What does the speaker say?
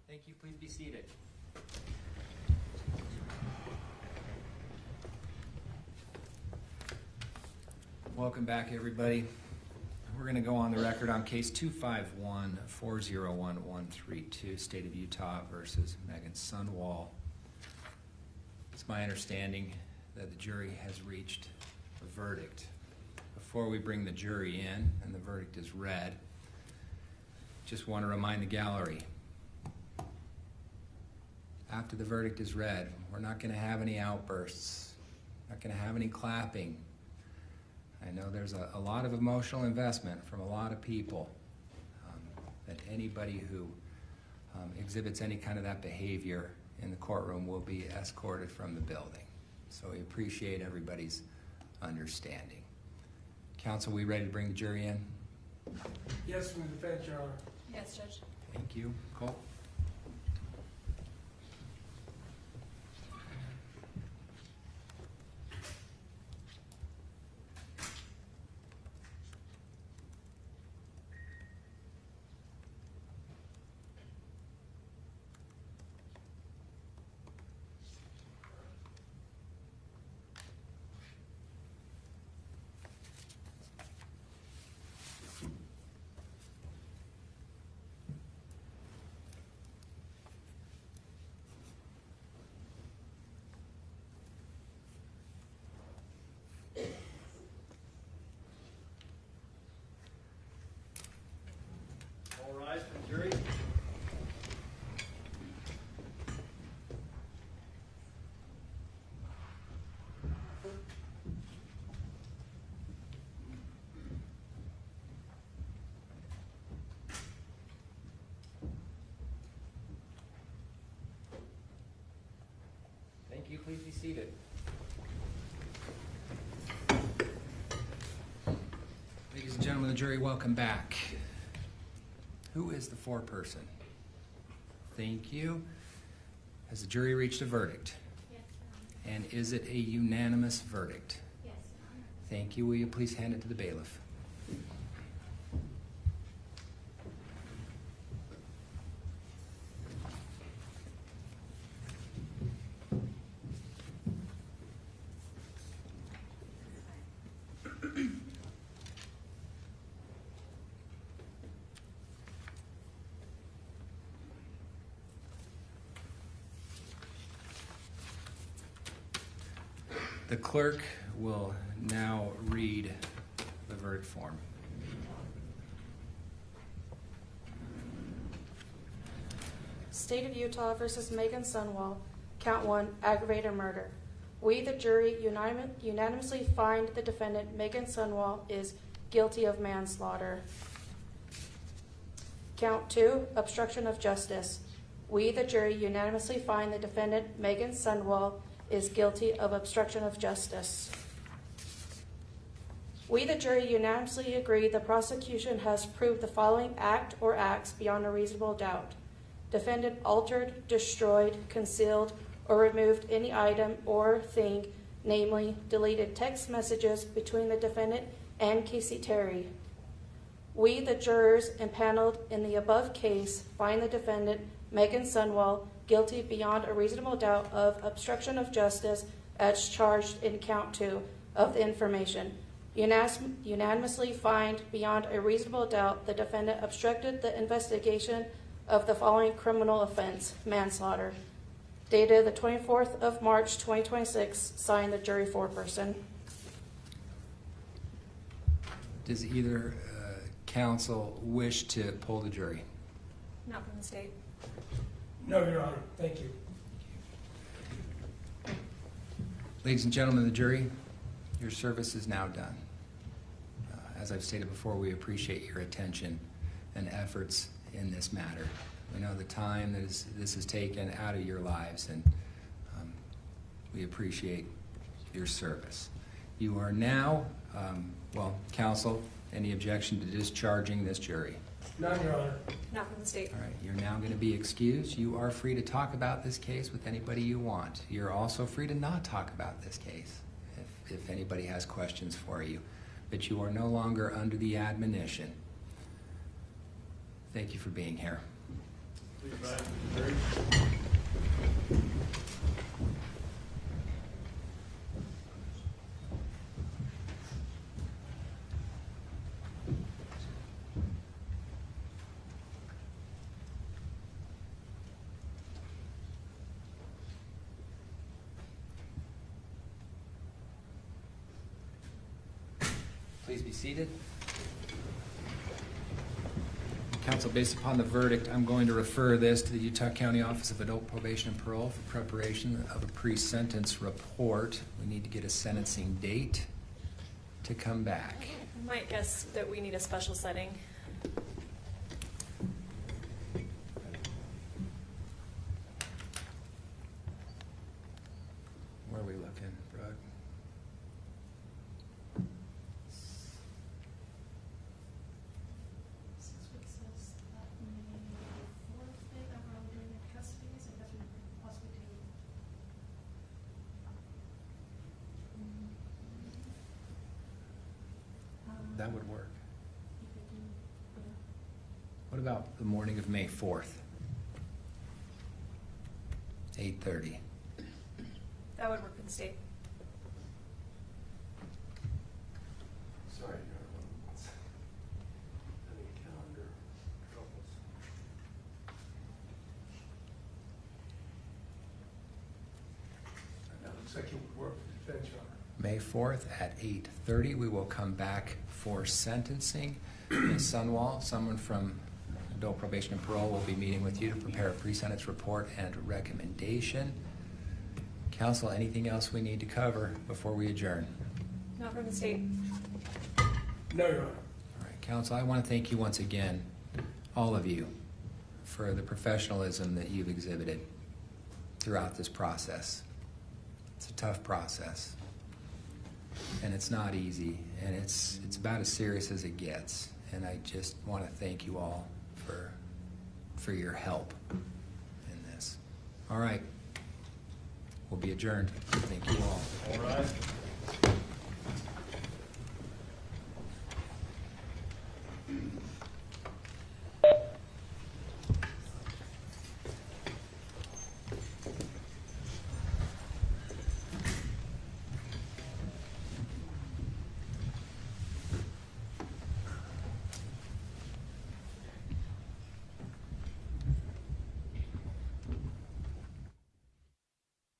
Thank you. Please be seated. Welcome back, everybody. We're going to go on the record on case 251-401-132, State of Utah versus Meggan Sundwall. It's my understanding that the jury has reached a verdict. Before we bring the jury in and the verdict is read, just want to remind the gallery, after the verdict is read, we're not going to have any outbursts, not going to have any clapping. I know there's a lot of emotional investment from a lot of people, that anybody who exhibits any kind of that behavior in the courtroom will be escorted from the building. So we appreciate everybody's understanding. Counsel, we ready to bring the jury in? Yes, from the defense, Your Honor. Yes, Judge. Thank you. Cole? All rise for the jury. Thank you. Please be seated. Ladies and gentlemen of the jury, welcome back. Who is the foreperson? Thank you. Has the jury reached a verdict? Yes, Your Honor. And is it a unanimous verdict? Yes, Your Honor. Thank you. Will you please hand it to the bailiff? The clerk will now read the verdict form. State of Utah versus Meggan Sundwall, count 1, aggravated murder. We, the jury, unanimously find the defendant, Meggan Sundwall, is guilty of manslaughter. Count 2, obstruction of justice. We, the jury, unanimously find the defendant, Meggan Sundwall, is guilty of obstruction of justice. We, the jury, unanimously agree the prosecution has proved the following act or acts beyond a reasonable doubt. Defendant altered, destroyed, concealed, or removed any item or thing, namely deleted text messages between the defendant and Kacee Terry. We, the jurors impaneled in the above case, find the defendant, Meggan Sundwall, guilty beyond a reasonable doubt of obstruction of justice as charged in count 2 of the information. Unanimously find beyond a reasonable doubt the defendant obstructed the investigation of the following criminal offense, manslaughter. Dated the 24th of March 2026, signed the jury foreperson. Does either counsel wish to poll the jury? Not from the state. No, Your Honor. Thank you. Ladies and gentlemen of the jury, your service is now done. As I've stated before, we appreciate your attention and efforts in this matter. We know the time that this has taken out of your lives, and we appreciate your service. You are now, counsel, any objection to discharging this jury? None, Your Honor. Not from the state. All right, you're now going to be excused. You are free to talk about this case with anybody you want. You're also free to not talk about this case if anybody has questions for you. But you are no longer under the admonition. Thank you for being here. Please Please rise for the jury. Please be seated. Counsel, based upon the verdict, I'm going to refer this to the Utah County Office of Adult Probation and Parole for preparation of a pre-sentence report. We need to get a sentencing date to come back. I might guess that we need a special setting. Where are we looking, Brooke? That would work. What about the morning of May 4th? 8:30. That would work for the state. Sorry, Your Honor. I need a calendar. That looks like it would work for the defense, Your Honor. May 4th at 8:30, we will come back for sentencing. Ms. Sundwall, someone from Adult Probation and Parole will be meeting with you to prepare a pre-sentence report and recommendation. Counsel, anything else we need to cover before we adjourn? Not from the state. No, Your Honor. All right, Counsel, I want to thank you once again, all of you, for the professionalism that you've exhibited throughout this process. It's a tough process, and it's not easy, and it's about as serious as it gets. And I just want to thank you all for your help in this. All right, we'll be adjourned. Thank you all. All rise.